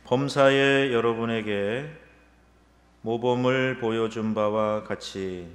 범사에 여러분에게 모범을 보여준 바와 같이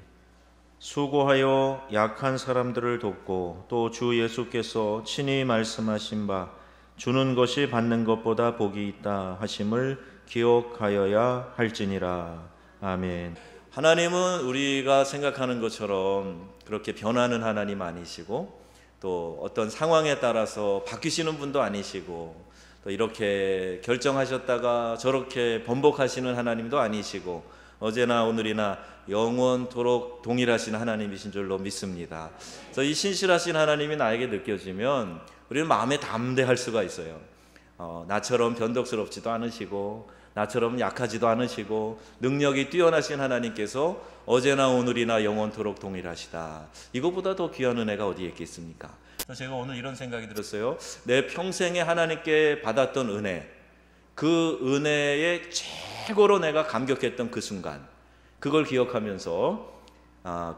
수고하여 약한 사람들을 돕고 또 주 예수께서 친히 말씀하신 바 주는 것이 받는 것보다 복이 있다 하심을 기억하여야 할지니라. 아멘. 하나님은 우리가 생각하는 것처럼 그렇게 변하는 하나님 아니시고 또 어떤 상황에 따라서 바뀌시는 분도 아니시고 또 이렇게 결정하셨다가 저렇게 번복하시는 하나님도 아니시고 어제나 오늘이나 영원토록 동일하신 하나님이신 줄로 믿습니다. 그래서 이 신실하신 하나님이 나에게 느껴지면 우리는 마음에 담대할 수가 있어요. 나처럼 변덕스럽지도 않으시고 나처럼 약하지도 않으시고 능력이 뛰어나신 하나님께서 어제나 오늘이나 영원토록 동일하시다. 이거보다 더 귀한 은혜가 어디에 있겠습니까? 제가 오늘 이런 생각이 들었어요. 내 평생에 하나님께 받았던 은혜, 그 은혜의 최고로 내가 감격했던 그 순간, 그걸 기억하면서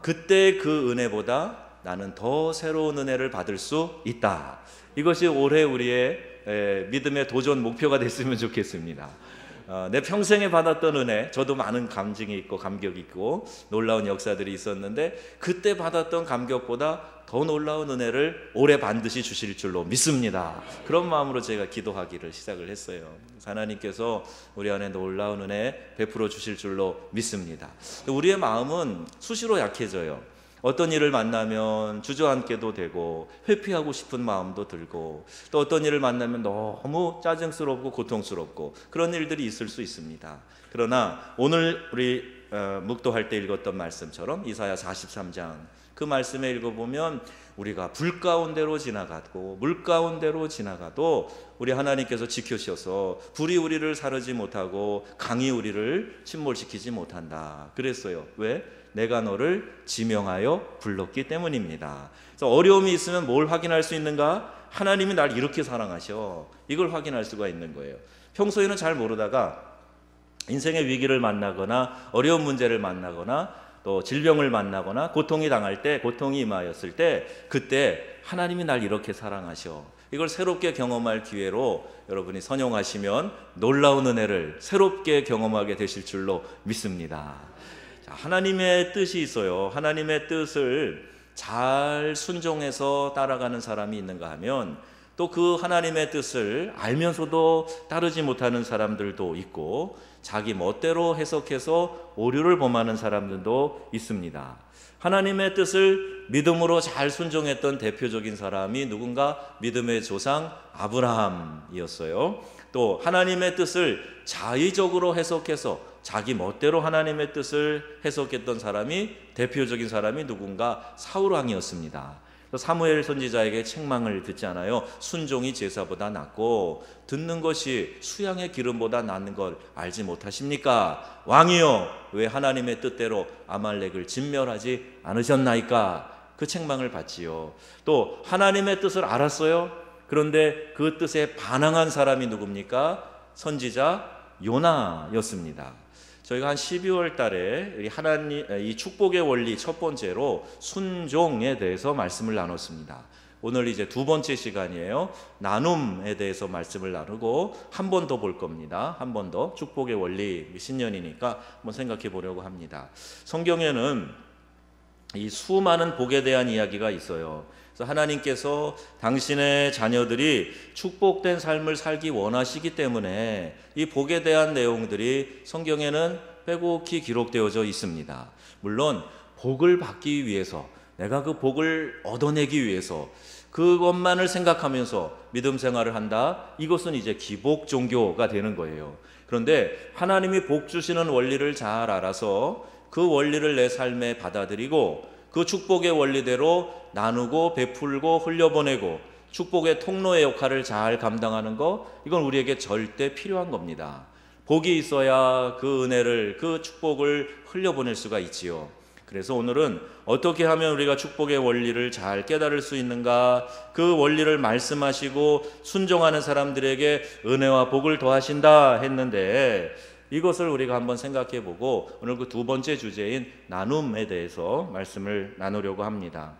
그때 그 은혜보다 나는 더 새로운 은혜를 받을 수 있다. 이것이 올해 우리의 믿음의 도전 목표가 됐으면 좋겠습니다. 내 평생에 받았던 은혜, 저도 많은 감정이 있고 감격이 있고 놀라운 역사들이 있었는데 그때 받았던 감격보다 더 놀라운 은혜를 올해 반드시 주실 줄로 믿습니다. 그런 마음으로 제가 기도하기를 시작을 했어요. 하나님께서 우리 안에 놀라운 은혜 베풀어 주실 줄로 믿습니다. 우리의 마음은 수시로 약해져요. 어떤 일을 만나면 주저앉게도 되고 회피하고 싶은 마음도 들고 또 어떤 일을 만나면 너무 짜증스럽고 고통스럽고 그런 일들이 있을 수 있습니다. 그러나 오늘 우리 묵도할 때 읽었던 말씀처럼 이사야 43장 그 말씀에 읽어보면 우리가 불 가운데로 지나가고 물 가운데로 지나가도 우리 하나님께서 지켜주셔서 불이 우리를 사르지 못하고 강이 우리를 침몰시키지 못한다 그랬어요. 왜? 내가 너를 지명하여 불렀기 때문입니다. 그래서 어려움이 있으면 뭘 확인할 수 있는가? 하나님이 날 이렇게 사랑하셔. 이걸 확인할 수가 있는 거예요. 평소에는 잘 모르다가 인생의 위기를 만나거나 어려운 문제를 만나거나 또 질병을 만나거나 고통이 당할 때, 고통이 임하였을 때 그때 하나님이 날 이렇게 사랑하셔. 이걸 새롭게 경험할 기회로 여러분이 선용하시면 놀라운 은혜를 새롭게 경험하게 되실 줄로 믿습니다. 하나님의 뜻이 있어요. 하나님의 뜻을 잘 순종해서 따라가는 사람이 있는가 하면 또 그 하나님의 뜻을 알면서도 따르지 못하는 사람들도 있고 자기 멋대로 해석해서 오류를 범하는 사람들도 있습니다. 하나님의 뜻을 믿음으로 잘 순종했던 대표적인 사람이 누군가 믿음의 조상 아브라함이었어요. 또 하나님의 뜻을 자의적으로 해석해서 자기 멋대로 하나님의 뜻을 해석했던 사람이 대표적인 사람이 누군가 사울왕이었습니다. 사무엘 선지자에게 책망을 듣잖아요. 순종이 제사보다 낫고 듣는 것이 수양의 기름보다 낫는 걸 알지 못하십니까? 왕이여 왜 하나님의 뜻대로 아말렉을 진멸하지 않으셨나이까? 그 책망을 받지요. 또 하나님의 뜻을 알았어요. 그런데 그 뜻에 반항한 사람이 누굽니까? 선지자 요나였습니다. 저희가 한 12월 달에 이 축복의 원리 첫 번째로 순종에 대해서 말씀을 나눴습니다. 오늘 이제 두 번째 시간이에요. 나눔에 대해서 말씀을 나누고 한 번 더 볼 겁니다. 한 번 더 축복의 원리, 신년이니까 한번 생각해 보려고 합니다. 성경에는 이 수많은 복에 대한 이야기가 있어요. 그래서 하나님께서 당신의 자녀들이 축복된 삶을 살기 원하시기 때문에 이 복에 대한 내용들이 성경에는 빼곡히 기록되어져 있습니다. 물론 복을 받기 위해서 내가 그 복을 얻어내기 위해서 그것만을 생각하면서 믿음 생활을 한다. 이것은 이제 기복 종교가 되는 거예요. 그런데 하나님이 복 주시는 원리를 잘 알아서 그 원리를 내 삶에 받아들이고 그 축복의 원리대로 나누고 베풀고 흘려보내고 축복의 통로의 역할을 잘 감당하는 거, 이건 우리에게 절대 필요한 겁니다. 복이 있어야 그 은혜를, 그 축복을 흘려보낼 수가 있지요. 그래서 오늘은 어떻게 하면 우리가 축복의 원리를 잘 깨달을 수 있는가, 그 원리를 말씀하시고 순종하는 사람들에게 은혜와 복을 더하신다 했는데 이것을 우리가 한번 생각해 보고 오늘 그 두 번째 주제인 나눔에 대해서 말씀을 나누려고 합니다.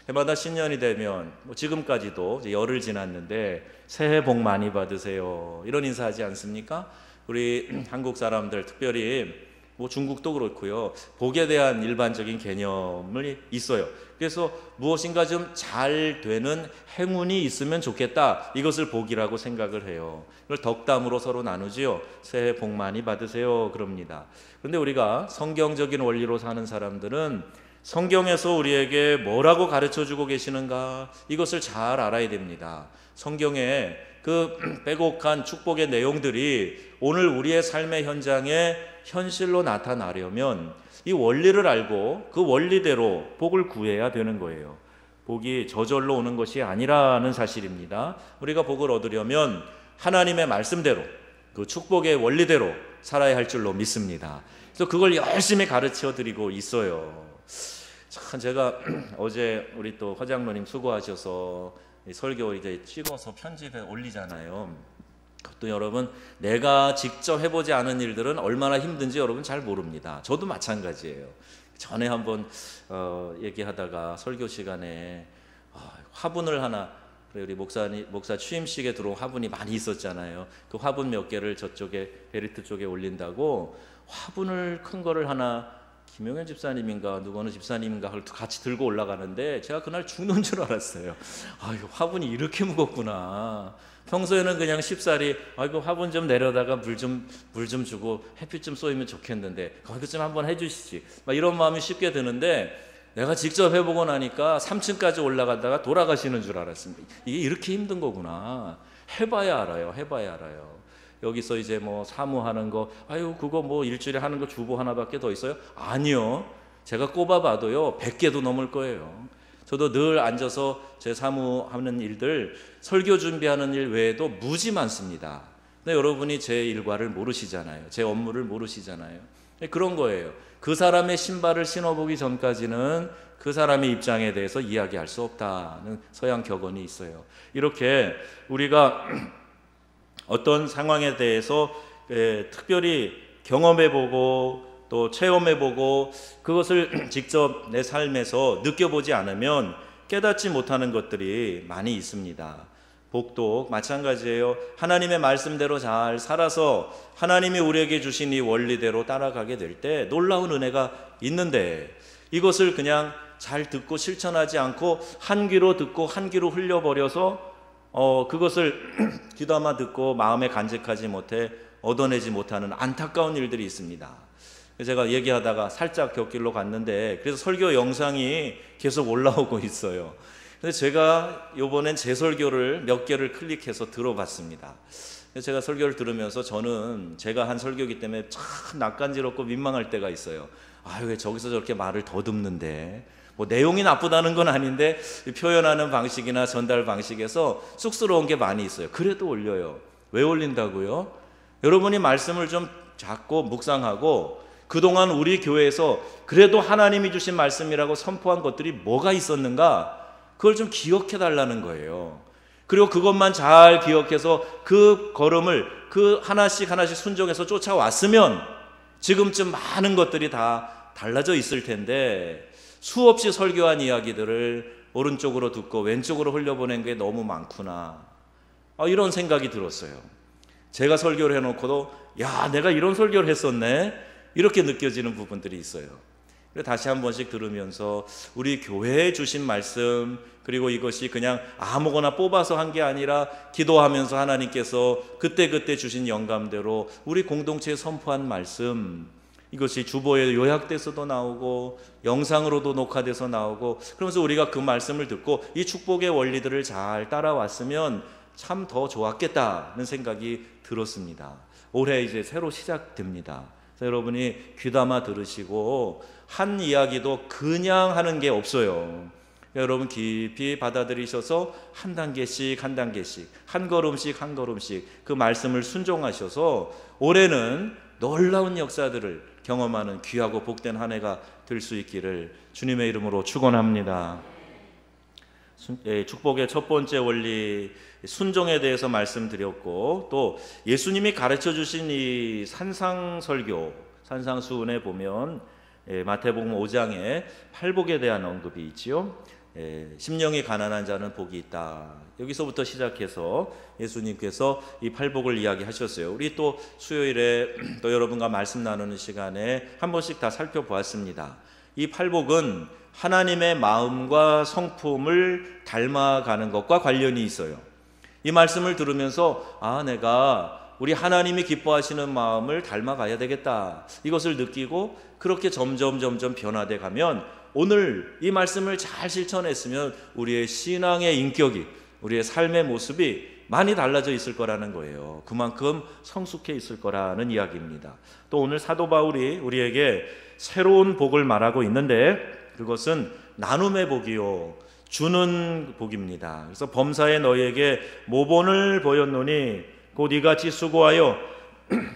해마다 신년이 되면 지금까지도 열흘 지났는데 새해 복 많이 받으세요 이런 인사하지 않습니까? 우리 한국 사람들 특별히 뭐 중국도 그렇고요. 복에 대한 일반적인 개념이 있어요. 그래서 무엇인가 좀 잘 되는 행운이 있으면 좋겠다. 이것을 복이라고 생각을 해요. 이걸 덕담으로 서로 나누지요. 새해 복 많이 받으세요. 그럽니다. 그런데 우리가 성경적인 원리로 사는 사람들은 성경에서 우리에게 뭐라고 가르쳐주고 계시는가, 이것을 잘 알아야 됩니다. 성경에 그 빼곡한 축복의 내용들이 오늘 우리의 삶의 현장에 현실로 나타나려면 이 원리를 알고 그 원리대로 복을 구해야 되는 거예요. 복이 저절로 오는 것이 아니라는 사실입니다. 우리가 복을 얻으려면 하나님의 말씀대로, 그 축복의 원리대로 살아야 할 줄로 믿습니다. 그래서 그걸 열심히 가르쳐 드리고 있어요. 참, 제가 어제 우리 또 화장로님 수고하셔서 설교 이제 찍어서 편집해 올리잖아요. 또 여러분, 내가 직접 해보지 않은 일들은 얼마나 힘든지 여러분 잘 모릅니다. 저도 마찬가지예요. 전에 한번 얘기하다가 설교 시간에 화분을 하나, 우리 목사 취임식에 들어온 화분이 많이 있었잖아요. 그 화분 몇 개를 저쪽에 베리트 쪽에 올린다고 화분을 큰 거를 하나, 김용현 집사님인가 누구 어느 집사님인가 같이 들고 올라가는데 제가 그날 죽는 줄 알았어요. 이거 화분이 이렇게 무겁구나. 평소에는 그냥 쉽사리 이거 화분 좀 내려다가 물 좀 주고 햇빛 좀 쏘이면 좋겠는데 거기 좀 한번 해주시지, 막 이런 마음이 쉽게 드는데, 내가 직접 해보고 나니까 3층까지 올라가다가 돌아가시는 줄 알았습니다. 이게 이렇게 힘든 거구나. 해봐야 알아요. 해봐야 알아요. 여기서 이제 뭐 사무하는 거, 그거 뭐 일주일에 하는 거 주보 하나밖에 더 있어요? 아니요. 제가 꼽아봐도요 100개도 넘을 거예요. 저도 늘 앉아서 제 사무하는 일들, 설교 준비하는 일 외에도 무지 많습니다. 근데 여러분이 제 일과를 모르시잖아요. 제 업무를 모르시잖아요. 그런 거예요. 그 사람의 신발을 신어보기 전까지는 그 사람의 입장에 대해서 이야기할 수 없다는 서양 격언이 있어요. 이렇게 우리가 어떤 상황에 대해서 특별히 경험해보고 또 체험해보고 그것을 직접 내 삶에서 느껴보지 않으면 깨닫지 못하는 것들이 많이 있습니다. 복도 마찬가지예요. 하나님의 말씀대로 잘 살아서 하나님이 우리에게 주신 이 원리대로 따라가게 될 때 놀라운 은혜가 있는데, 이것을 그냥 잘 듣고 실천하지 않고 한 귀로 듣고 한 귀로 흘려버려서 그것을 귀담아 듣고 마음에 간직하지 못해 얻어내지 못하는 안타까운 일들이 있습니다. 제가 얘기하다가 살짝 곁길로 갔는데, 그래서 설교 영상이 계속 올라오고 있어요. 근데 제가 이번엔 제 설교를 몇 개를 클릭해서 들어봤습니다. 제가 설교를 들으면서 저는 제가 한 설교이기 때문에 참 낯간지럽고 민망할 때가 있어요. 왜 저기서 저렇게 말을 더듬는데, 뭐 내용이 나쁘다는 건 아닌데 표현하는 방식이나 전달 방식에서 쑥스러운 게 많이 있어요. 그래도 올려요. 왜 올린다고요? 여러분이 말씀을 좀 잡고 묵상하고 그동안 우리 교회에서 그래도 하나님이 주신 말씀이라고 선포한 것들이 뭐가 있었는가, 그걸 좀 기억해 달라는 거예요. 그리고 그것만 잘 기억해서 그 걸음을 그 하나씩 순종해서 쫓아왔으면 지금쯤 많은 것들이 다 달라져 있을 텐데, 수없이 설교한 이야기들을 오른쪽으로 듣고 왼쪽으로 흘려보낸 게 너무 많구나, 이런 생각이 들었어요. 제가 설교를 해놓고도 내가 이런 설교를 했었네, 이렇게 느껴지는 부분들이 있어요. 다시 한 번씩 들으면서 우리 교회에 주신 말씀, 그리고 이것이 그냥 아무거나 뽑아서 한 게 아니라 기도하면서 하나님께서 그때그때 주신 영감대로 우리 공동체에 선포한 말씀, 이것이 주보에 요약돼서도 나오고 영상으로도 녹화돼서 나오고, 그러면서 우리가 그 말씀을 듣고 이 축복의 원리들을 잘 따라왔으면 참 더 좋았겠다는 생각이 들었습니다. 올해 이제 새로 시작됩니다. 그래서 여러분이 귀담아 들으시고 한 이야기도 그냥 하는 게 없어요. 여러분 깊이 받아들이셔서 한 단계씩 한 걸음씩 그 말씀을 순종하셔서 올해는 놀라운 역사들을 경험하는 귀하고 복된 한 해가 될 수 있기를 주님의 이름으로 축원합니다. 축복의 첫 번째 원리 순종에 대해서 말씀드렸고, 또 예수님이 가르쳐 주신 이 산상설교, 산상수훈에 보면 마태복음 5장에 팔복에 대한 언급이 있지요. 심령이 가난한 자는 복이 있다. 여기서부터 시작해서 예수님께서 이 팔복을 이야기하셨어요. 우리 또 수요일에 또 여러분과 말씀 나누는 시간에 한 번씩 다 살펴보았습니다. 이 팔복은 하나님의 마음과 성품을 닮아가는 것과 관련이 있어요. 이 말씀을 들으면서 내가 우리 하나님이 기뻐하시는 마음을 닮아가야 되겠다, 이것을 느끼고 그렇게 점점 변화돼 가면 오늘 이 말씀을 잘 실천했으면 우리의 신앙의 인격이, 우리의 삶의 모습이 많이 달라져 있을 거라는 거예요. 그만큼 성숙해 있을 거라는 이야기입니다. 또 오늘 사도 바울이 우리에게 새로운 복을 말하고 있는데 그것은 나눔의 복이요, 주는 복입니다. 그래서 범사에 너희에게 모본을 보였노니 곧 이같이 수고하여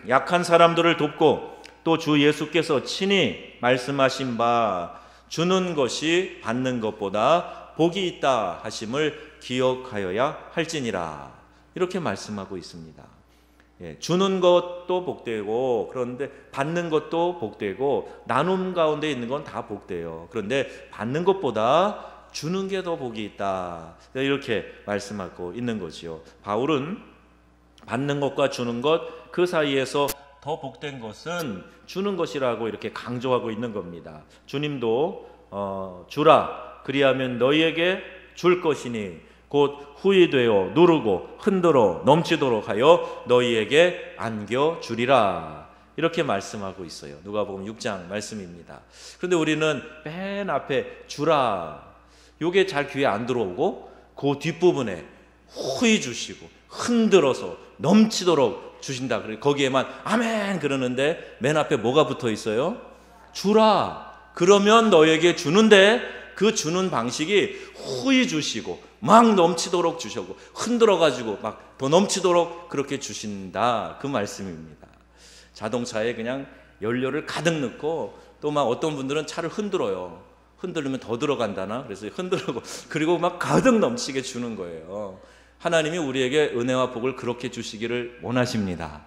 약한 사람들을 돕고 또 주 예수께서 친히 말씀하신 바 주는 것이 받는 것보다 복이 있다 하심을 기억하여야 할지니라, 이렇게 말씀하고 있습니다. 주는 것도 복되고, 그런데 받는 것도 복되고, 나눔 가운데 있는 건 다 복돼요. 그런데 받는 것보다 주는 게 더 복이 있다, 이렇게 말씀하고 있는 거지요. 바울은 받는 것과 주는 것 그 사이에서 더 복된 것은 주는 것이라고 이렇게 강조하고 있는 겁니다. 주님도 주라 그리하면 너희에게 줄 것이니 곧 후히 되어 누르고 흔들어 넘치도록 하여 너희에게 안겨 주리라, 이렇게 말씀하고 있어요. 누가복음 6장 말씀입니다. 그런데 우리는 맨 앞에 주라, 요게 잘 귀에 안 들어오고 그 뒷부분에 후히 주시고 흔들어서 넘치도록 주신다, 거기에만 아멘 그러는데 맨 앞에 뭐가 붙어 있어요? 주라. 그러면 너에게 주는데 그 주는 방식이 후히 주시고 막 넘치도록 주시고 흔들어 가지고 막 더 넘치도록 그렇게 주신다, 그 말씀입니다. 자동차에 그냥 연료를 가득 넣고 또 막 어떤 분들은 차를 흔들어요. 흔들면 더 들어간다나, 그래서 흔들고 그리고 막 가득 넘치게 주는 거예요. 하나님이 우리에게 은혜와 복을 그렇게 주시기를 원하십니다.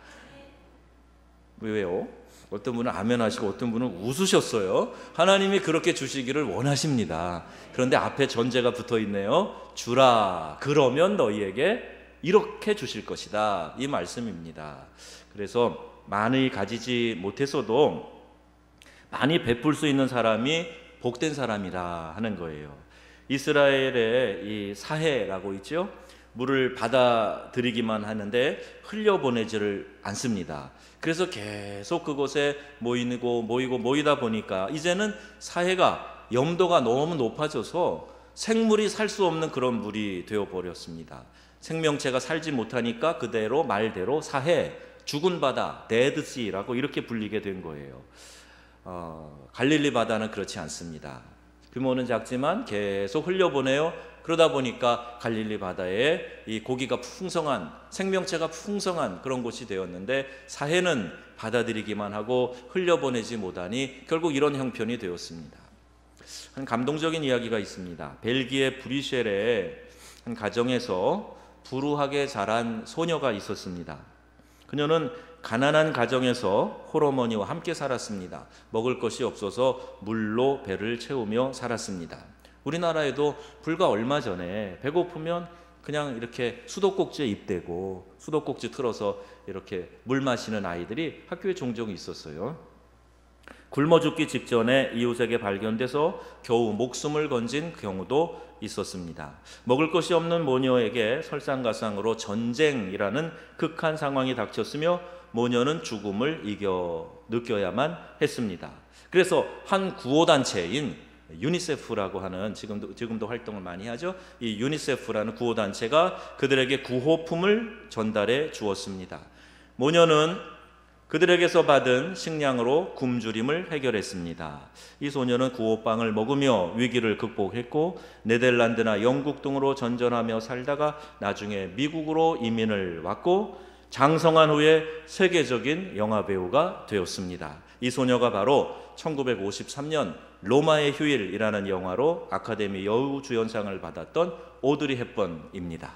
왜요? 어떤 분은 아멘 하시고 어떤 분은 웃으셨어요. 하나님이 그렇게 주시기를 원하십니다. 그런데 앞에 전제가 붙어 있네요. 주라 그러면 너희에게 이렇게 주실 것이다, 이 말씀입니다. 그래서 많이 가지지 못해서도 많이 베풀 수 있는 사람이 복된 사람이라 하는 거예요. 이스라엘의 이 사해라고 있죠. 물을 받아들이기만 하는데 흘려보내지를 않습니다. 그래서 계속 그곳에 모이다 보니까 이제는 사해가 염도가 너무 높아져서 생물이 살 수 없는 그런 물이 되어버렸습니다. 생명체가 살지 못하니까 그대로 말대로 사해, 죽은 바다, 데드시라고 이렇게 불리게 된 거예요. 갈릴리 바다는 그렇지 않습니다. 규모는 작지만 계속 흘려보내요. 그러다 보니까 갈릴리 바다에 이 고기가 풍성한, 생명체가 풍성한 그런 곳이 되었는데 사해는 받아들이기만 하고 흘려보내지 못하니 결국 이런 형편이 되었습니다. 한 감동적인 이야기가 있습니다. 벨기에 브뤼셀의 한 가정에서 불우하게 자란 소녀가 있었습니다. 그녀는 가난한 가정에서 홀어머니와 함께 살았습니다. 먹을 것이 없어서 물로 배를 채우며 살았습니다. 우리나라에도 불과 얼마 전에 배고프면 그냥 이렇게 수도꼭지에 입대고 수도꼭지 틀어서 이렇게 물 마시는 아이들이 학교에 종종 있었어요. 굶어 죽기 직전에 이웃에게 발견돼서 겨우 목숨을 건진 경우도 있었습니다. 먹을 것이 없는 모녀에게 설상가상으로 전쟁이라는 극한 상황이 닥쳤으며 모녀는 죽음을 느껴야만 했습니다. 그래서 한 구호단체인 유니세프라고 하는 지금도 활동을 많이 하죠. 이 유니세프라는 구호단체가 그들에게 구호품을 전달해 주었습니다. 모녀는 그들에게서 받은 식량으로 굶주림을 해결했습니다. 이 소녀는 구호빵을 먹으며 위기를 극복했고 네덜란드나 영국 등으로 전전하며 살다가 나중에 미국으로 이민을 왔고 장성한 후에 세계적인 영화배우가 되었습니다. 이 소녀가 바로 1953년 로마의 휴일이라는 영화로 아카데미 여우주연상을 받았던 오드리 헵번입니다.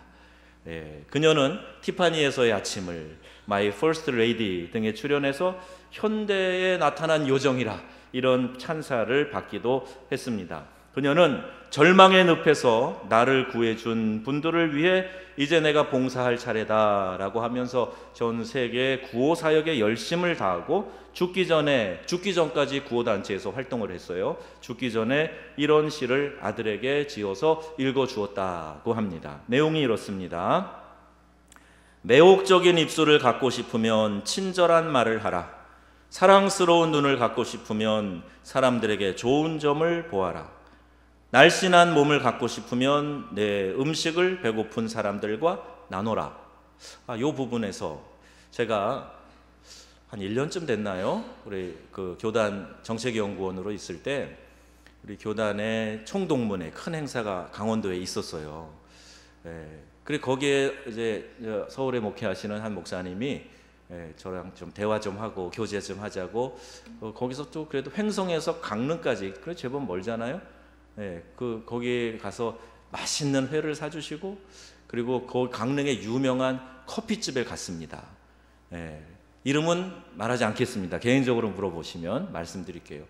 그녀는 티파니에서의 아침을, My First Lady 등에 출연해서 현대에 나타난 요정이라 이런 찬사를 받기도 했습니다. 그녀는 절망의 늪에서 나를 구해준 분들을 위해 이제 내가 봉사할 차례다라고 하면서 전 세계 구호 사역에 열심을 다하고 죽기 전까지 구호단체에서 활동을 했어요. 죽기 전에 이런 시를 아들에게 지어서 읽어주었다고 합니다. 내용이 이렇습니다. 매혹적인 입술을 갖고 싶으면 친절한 말을 하라. 사랑스러운 눈을 갖고 싶으면 사람들에게 좋은 점을 보아라. 날씬한 몸을 갖고 싶으면 내 음식을 배고픈 사람들과 나눠라. 이 부분에서 제가 한 1년쯤 됐나요? 우리 그 교단 정책연구원으로 있을 때 우리 교단의 총동문회 큰 행사가 강원도에 있었어요. 그리고 거기에 이제 서울에 목회하시는 한 목사님이 저랑 좀 대화 좀 하고 교제 좀 하자고 거기서 또 그래도 횡성에서 강릉까지 그래 제법 멀잖아요. 거기에 가서 맛있는 회를 사주시고 그리고 그 강릉의 유명한 커피집에 갔습니다. 이름은 말하지 않겠습니다. 개인적으로 물어보시면 말씀드릴게요.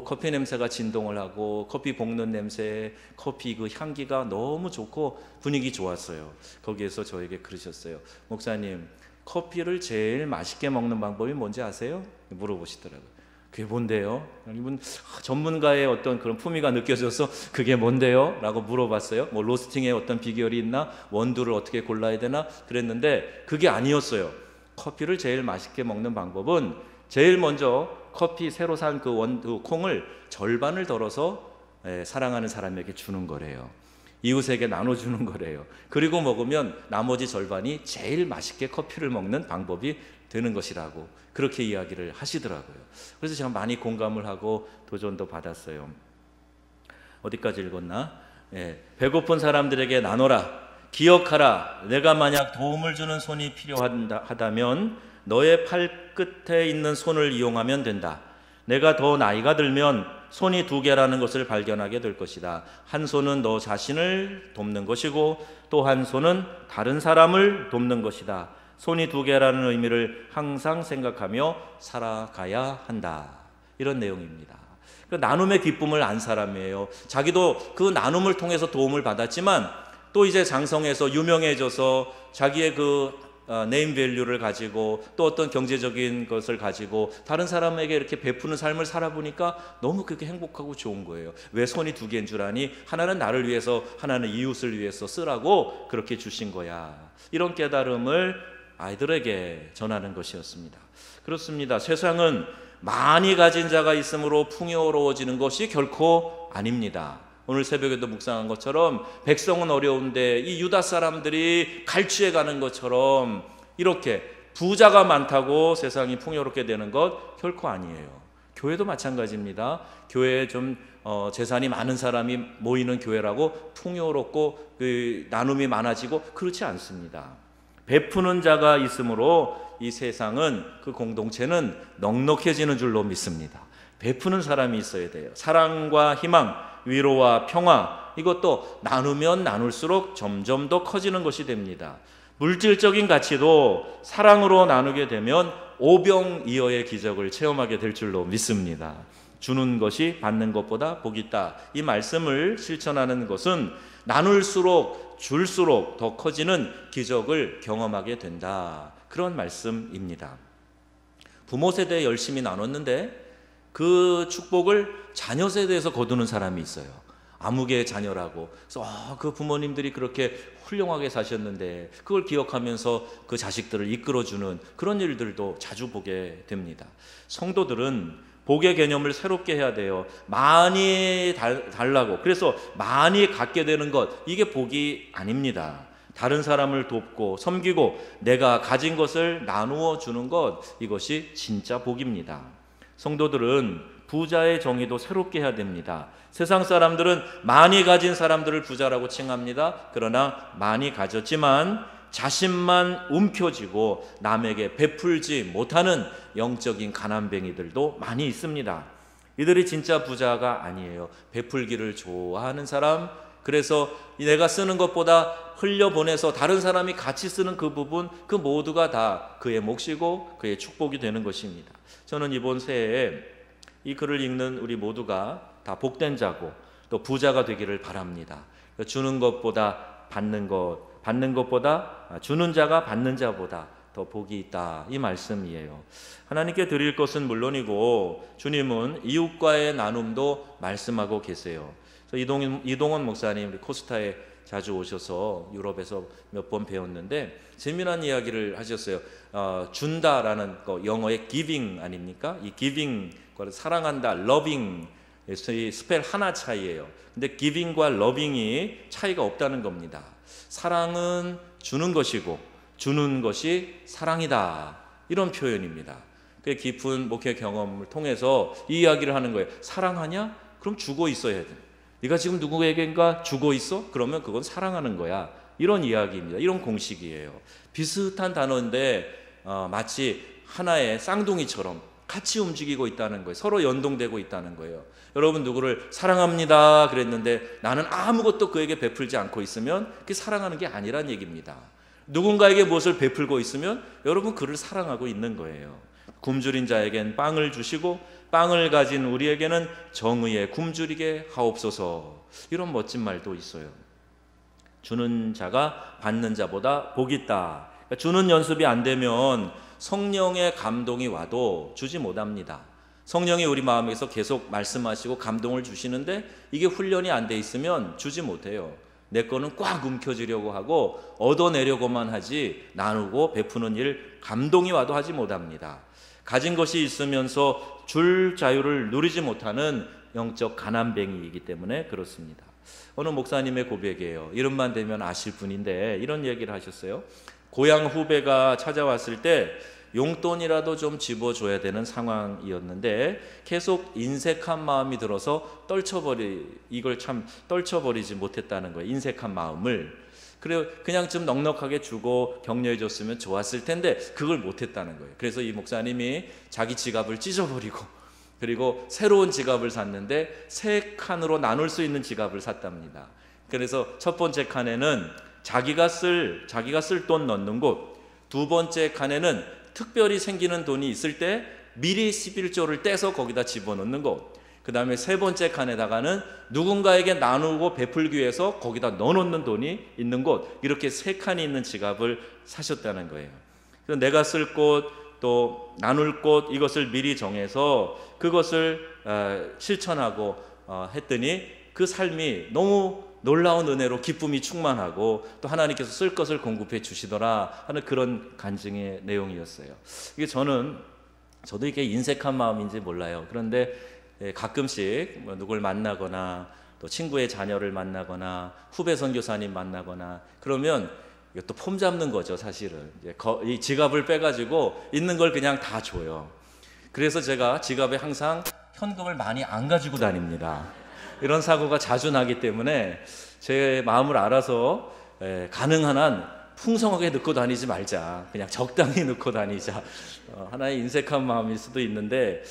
커피 냄새가 진동을 하고 커피 볶는 냄새, 커피 그 향기가 너무 좋고 분위기 좋았어요. 거기에서 저에게 그러셨어요. 목사님, 커피를 제일 맛있게 먹는 방법이 뭔지 아세요? 물어보시더라고요. 그게 뭔데요? 이분 전문가의 어떤 그런 품위가 느껴져서 그게 뭔데요? 라고 물어봤어요. 뭐 로스팅에 어떤 비결이 있나? 원두를 어떻게 골라야 되나? 그랬는데 그게 아니었어요. 커피를 제일 맛있게 먹는 방법은 제일 먼저 커피 새로 산 그 콩을 절반을 덜어서 사랑하는 사람에게 주는 거래요. 이웃에게 나눠주는 거래요. 그리고 먹으면 나머지 절반이 제일 맛있게 커피를 먹는 방법이 되는 것이라고 그렇게 이야기를 하시더라고요. 그래서 제가 많이 공감을 하고 도전도 받았어요. 어디까지 읽었나? 배고픈 사람들에게 나눠라. 기억하라. 내가 만약 도움을 주는 손이 필요하다면 너의 팔끝에 있는 손을 이용하면 된다. 내가 더 나이가 들면 손이 2개라는 것을 발견하게 될 것이다. 한 손은 너 자신을 돕는 것이고 또 한 손은 다른 사람을 돕는 것이다. 손이 2개라는 의미를 항상 생각하며 살아가야 한다. 이런 내용입니다. 그 나눔의 기쁨을 안 사람이에요. 자기도 그 나눔을 통해서 도움을 받았지만 또 이제 장성해서 유명해져서 자기의 그 네임 밸류를 가지고 또 어떤 경제적인 것을 가지고 다른 사람에게 이렇게 베푸는 삶을 살아보니까 너무 그렇게 행복하고 좋은 거예요. 왜 손이 2개인 줄 아니? 하나는 나를 위해서, 하나는 이웃을 위해서 쓰라고 그렇게 주신 거야. 이런 깨달음을 아이들에게 전하는 것이었습니다. 그렇습니다. 세상은 많이 가진 자가 있으므로 풍요로워지는 것이 결코 아닙니다. 오늘 새벽에도 묵상한 것처럼 백성은 어려운데 이 유다 사람들이 갈취해 가는 것처럼 이렇게 부자가 많다고 세상이 풍요롭게 되는 것 결코 아니에요. 교회도 마찬가지입니다. 교회에 좀 재산이 많은 사람이 모이는 교회라고 풍요롭고 그 나눔이 많아지고 그렇지 않습니다. 베푸는 자가 있으므로 이 세상은 그 공동체는 넉넉해지는 줄로 믿습니다. 베푸는 사람이 있어야 돼요. 사랑과 희망, 위로와 평화, 이것도 나누면 나눌수록 점점 더 커지는 것이 됩니다. 물질적인 가치도 사랑으로 나누게 되면 오병이어의 기적을 체험하게 될 줄로 믿습니다. 주는 것이 받는 것보다 복이 있다. 이 말씀을 실천하는 것은 나눌수록 줄수록 더 커지는 기적을 경험하게 된다. 그런 말씀입니다. 부모 세대에 열심히 나눴는데 그 축복을 자녀 세대에서 거두는 사람이 있어요. 아무개 자녀라고. 그래서 그 부모님들이 그렇게 훌륭하게 사셨는데 그걸 기억하면서 그 자식들을 이끌어주는 그런 일들도 자주 보게 됩니다. 성도들은 복의 개념을 새롭게 해야 돼요. 많이 달라고. 그래서 많이 갖게 되는 것, 이게 복이 아닙니다. 다른 사람을 돕고 섬기고 내가 가진 것을 나누어 주는 것, 이것이 진짜 복입니다. 성도들은 부자의 정의도 새롭게 해야 됩니다. 세상 사람들은 많이 가진 사람들을 부자라고 칭합니다. 그러나 많이 가졌지만 자신만 움켜쥐고 남에게 베풀지 못하는 영적인 가난뱅이들도 많이 있습니다. 이들이 진짜 부자가 아니에요. 베풀기를 좋아하는 사람, 그래서 내가 쓰는 것보다 흘려보내서 다른 사람이 같이 쓰는 그 부분, 그 모두가 다 그의 몫이고 그의 축복이 되는 것입니다. 저는 이번 새해에 이 글을 읽는 우리 모두가 다 복된 자고 또 부자가 되기를 바랍니다. 주는 것보다 받는 것, 받는 것보다 주는 자가 받는 자보다 더 복이 있다, 이 말씀이에요. 하나님께 드릴 것은 물론이고 주님은 이웃과의 나눔도 말씀하고 계세요. 이동원 목사님 우리 코스타에 자주 오셔서 유럽에서 몇 번 배웠는데 재미난 이야기를 하셨어요. 준다라는 거 영어의 giving 아닙니까? 이 giving, 사랑한다, loving, 이 스펠 하나 차이예요. 근데 giving과 loving이 차이가 없다는 겁니다. 사랑은 주는 것이고 주는 것이 사랑이다, 이런 표현입니다. 그 깊은 목회 경험을 통해서 이 이야기를 하는 거예요. 사랑하냐? 그럼 주고 있어야 돼. 네가 지금 누구에겐가 주고 있어? 그러면 그건 사랑하는 거야. 이런 이야기입니다. 이런 공식이에요. 비슷한 단어인데 마치 하나의 쌍둥이처럼 같이 움직이고 있다는 거예요. 서로 연동되고 있다는 거예요. 여러분 누구를 사랑합니다 그랬는데 나는 아무것도 그에게 베풀지 않고 있으면 그게 사랑하는 게 아니란 얘기입니다. 누군가에게 무엇을 베풀고 있으면 여러분 그를 사랑하고 있는 거예요. 굶주린 자에겐 빵을 주시고 빵을 가진 우리에게는 정의에 굶주리게 하옵소서, 이런 멋진 말도 있어요. 주는 자가 받는 자보다 복이 있다. 그러니까 주는 연습이 안 되면 성령의 감동이 와도 주지 못합니다. 성령이 우리 마음에서 계속 말씀하시고 감동을 주시는데 이게 훈련이 안 돼 있으면 주지 못해요. 내 거는 꽉 움켜쥐려고 하고 얻어내려고만 하지 나누고 베푸는 일, 감동이 와도 하지 못합니다. 가진 것이 있으면서 줄 자유를 누리지 못하는 영적 가난뱅이이기 때문에 그렇습니다. 어느 목사님의 고백이에요. 이름만 되면 아실 분인데 이런 얘기를 하셨어요. 고향 후배가 찾아왔을 때 용돈이라도 좀 집어줘야 되는 상황이었는데 계속 인색한 마음이 들어서 이걸 참 떨쳐버리지 못했다는 거예요. 인색한 마음을. 그래요. 그냥 좀 넉넉하게 주고 격려해 줬으면 좋았을 텐데 그걸 못했다는 거예요. 그래서 이 목사님이 자기 지갑을 찢어버리고 그리고 새로운 지갑을 샀는데 3칸으로 나눌 수 있는 지갑을 샀답니다. 그래서 첫 번째 칸에는 자기가 쓸 돈 넣는 곳, 두 번째 칸에는 특별히 생기는 돈이 있을 때 미리 11조를 떼서 거기다 집어넣는 곳, 그 다음에 세 번째 칸에다가는 누군가에게 나누고 베풀기 위해서 거기다 넣어놓는 돈이 있는 곳, 이렇게 3칸이 있는 지갑을 사셨다는 거예요. 그래서 내가 쓸 곳, 또 나눌 곳, 이것을 미리 정해서 그것을 실천하고 했더니 그 삶이 너무 놀라운 은혜로 기쁨이 충만하고 또 하나님께서 쓸 것을 공급해 주시더라 하는 그런 간증의 내용이었어요. 이게 저도 이게 인색한 마음인지 몰라요. 그런데 가끔씩 누굴 만나거나 또 친구의 자녀를 만나거나 후배 선교사님 만나거나 그러면 이것도 폼 잡는 거죠. 사실은 이제 이 지갑을 빼가지고 있는 걸 그냥 다 줘요. 그래서 제가 지갑에 항상 현금을 많이 안 가지고 다닙니다. 이런 사고가 자주 나기 때문에 제 마음을 알아서 가능한 한 풍성하게 넣고 다니지 말자, 그냥 적당히 넣고 다니자, 하나의 인색한 마음일 수도 있는데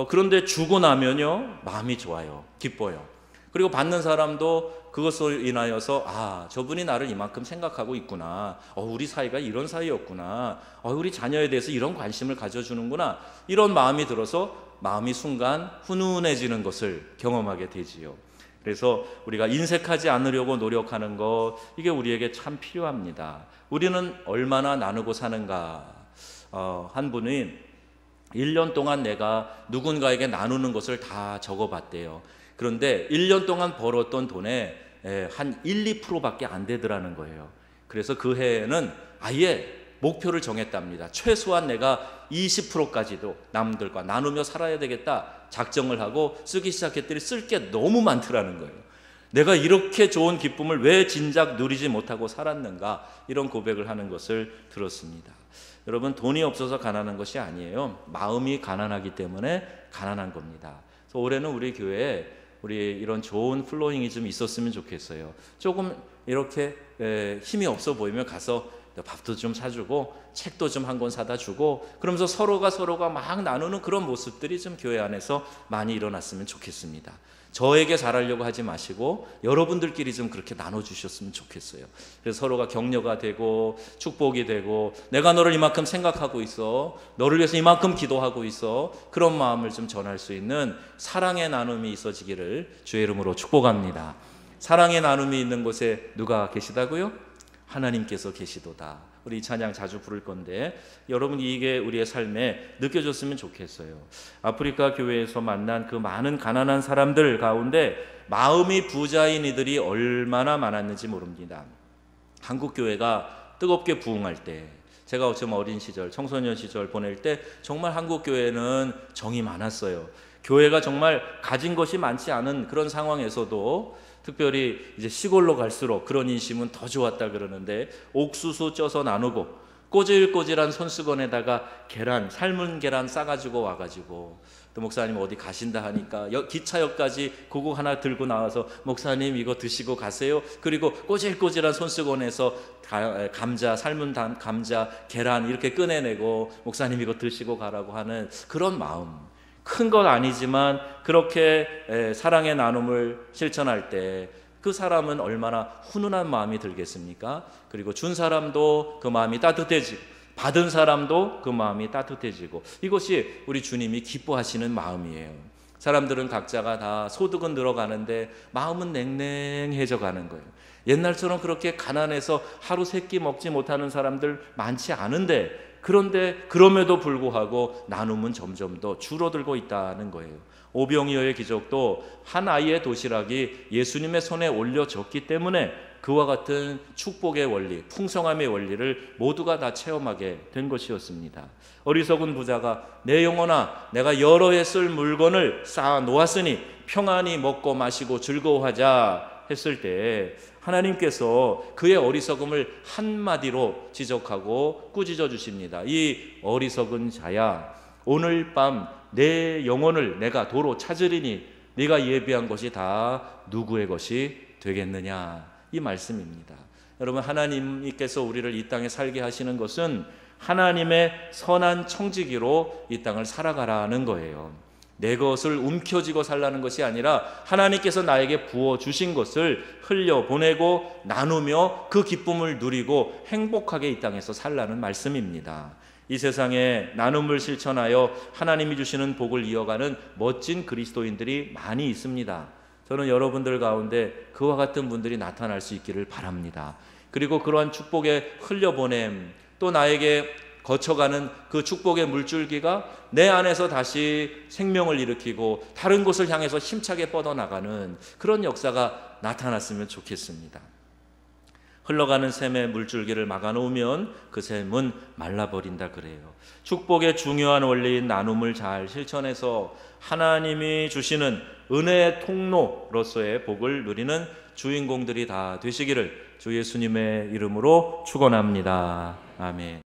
그런데 주고 나면요 마음이 좋아요, 기뻐요. 그리고 받는 사람도 그것으로 인하여서 저분이 나를 이만큼 생각하고 있구나, 우리 사이가 이런 사이였구나, 우리 자녀에 대해서 이런 관심을 가져주는구나, 이런 마음이 들어서 마음이 순간 훈훈해지는 것을 경험하게 되지요. 그래서 우리가 인색하지 않으려고 노력하는 것, 이게 우리에게 참 필요합니다. 우리는 얼마나 나누고 사는가. 한 분이 1년 동안 내가 누군가에게 나누는 것을 다 적어봤대요. 그런데 1년 동안 벌었던 돈에 한 1, 2%밖에 안 되더라는 거예요. 그래서 그 해에는 아예 목표를 정했답니다. 최소한 내가 20%까지도 남들과 나누며 살아야 되겠다 작정을 하고 쓰기 시작했더니 쓸 게 너무 많더라는 거예요. 내가 이렇게 좋은 기쁨을 왜 진작 누리지 못하고 살았는가, 이런 고백을 하는 것을 들었습니다. 여러분, 돈이 없어서 가난한 것이 아니에요. 마음이 가난하기 때문에 가난한 겁니다. 그래서 올해는 우리 교회에 이런 좋은 플로잉이 좀 있었으면 좋겠어요. 조금 이렇게 힘이 없어 보이면 가서 밥도 좀 사주고 책도 좀 한 권 사다 주고 그러면서 서로가 막 나누는 그런 모습들이 좀 교회 안에서 많이 일어났으면 좋겠습니다. 저에게 잘하려고 하지 마시고 여러분들끼리 좀 그렇게 나눠주셨으면 좋겠어요. 그래서 서로가 격려가 되고 축복이 되고 내가 너를 이만큼 생각하고 있어, 너를 위해서 이만큼 기도하고 있어, 그런 마음을 좀 전할 수 있는 사랑의 나눔이 있어지기를 주의 이름으로 축복합니다. 사랑의 나눔이 있는 곳에 누가 계시다고요? 하나님께서 계시도다. 우리 이 찬양 자주 부를 건데 여러분 이게 우리의 삶에 느껴졌으면 좋겠어요. 아프리카 교회에서 만난 그 많은 가난한 사람들 가운데 마음이 부자인 이들이 얼마나 많았는지 모릅니다. 한국 교회가 뜨겁게 부흥할 때, 제가 좀 어린 시절, 청소년 시절 보낼 때 정말 한국 교회는 정이 많았어요. 교회가 정말 가진 것이 많지 않은 그런 상황에서도 특별히 이제 시골로 갈수록 그런 인심은 더 좋았다 그러는데 옥수수 쪄서 나누고 꼬질꼬질한 손수건에다가 계란, 삶은 계란 싸가지고 와가지고 또 목사님 어디 가신다 하니까 기차역까지 고국 하나 들고 나와서 목사님 이거 드시고 가세요. 그리고 꼬질꼬질한 손수건에서 감자, 삶은 감자, 계란 이렇게 꺼내내고 목사님 이거 드시고 가라고 하는 그런 마음. 큰 것 아니지만 그렇게 사랑의 나눔을 실천할 때 그 사람은 얼마나 훈훈한 마음이 들겠습니까? 그리고 준 사람도 그 마음이 따뜻해지고 받은 사람도 그 마음이 따뜻해지고 이것이 우리 주님이 기뻐하시는 마음이에요. 사람들은 각자가 다 소득은 늘어가는데 마음은 냉랭해져 가는 거예요. 옛날처럼 그렇게 가난해서 하루 세 끼 먹지 못하는 사람들 많지 않은데 그런데 그럼에도 불구하고 나눔은 점점 더 줄어들고 있다는 거예요. 오병이어의 기적도 한 아이의 도시락이 예수님의 손에 올려졌기 때문에 그와 같은 축복의 원리, 풍성함의 원리를 모두가 다 체험하게 된 것이었습니다. 어리석은 부자가 내 영혼아 내가 여러 해 쓸 물건을 쌓아 놓았으니 평안히 먹고 마시고 즐거워하자 했을 때 하나님께서 그의 어리석음을 한마디로 지적하고 꾸짖어 주십니다. 이 어리석은 자야, 오늘 밤 내 영혼을 내가 도로 찾으리니 네가 예비한 것이 다 누구의 것이 되겠느냐, 이 말씀입니다. 여러분, 하나님께서 우리를 이 땅에 살게 하시는 것은 하나님의 선한 청지기로 이 땅을 살아가라는 거예요. 내 것을 움켜쥐고 살라는 것이 아니라 하나님께서 나에게 부어주신 것을 흘려보내고 나누며 그 기쁨을 누리고 행복하게 이 땅에서 살라는 말씀입니다. 이 세상에 나눔을 실천하여 하나님이 주시는 복을 이어가는 멋진 그리스도인들이 많이 있습니다. 저는 여러분들 가운데 그와 같은 분들이 나타날 수 있기를 바랍니다. 그리고 그러한 축복의 흘려보냄, 또 나에게 거쳐가는 그 축복의 물줄기가 내 안에서 다시 생명을 일으키고 다른 곳을 향해서 힘차게 뻗어나가는 그런 역사가 나타났으면 좋겠습니다. 흘러가는 샘의 물줄기를 막아놓으면 그 샘은 말라버린다 그래요. 축복의 중요한 원리인 나눔을 잘 실천해서 하나님이 주시는 은혜의 통로로서의 복을 누리는 주인공들이 다 되시기를 주 예수님의 이름으로 축원합니다. 아멘.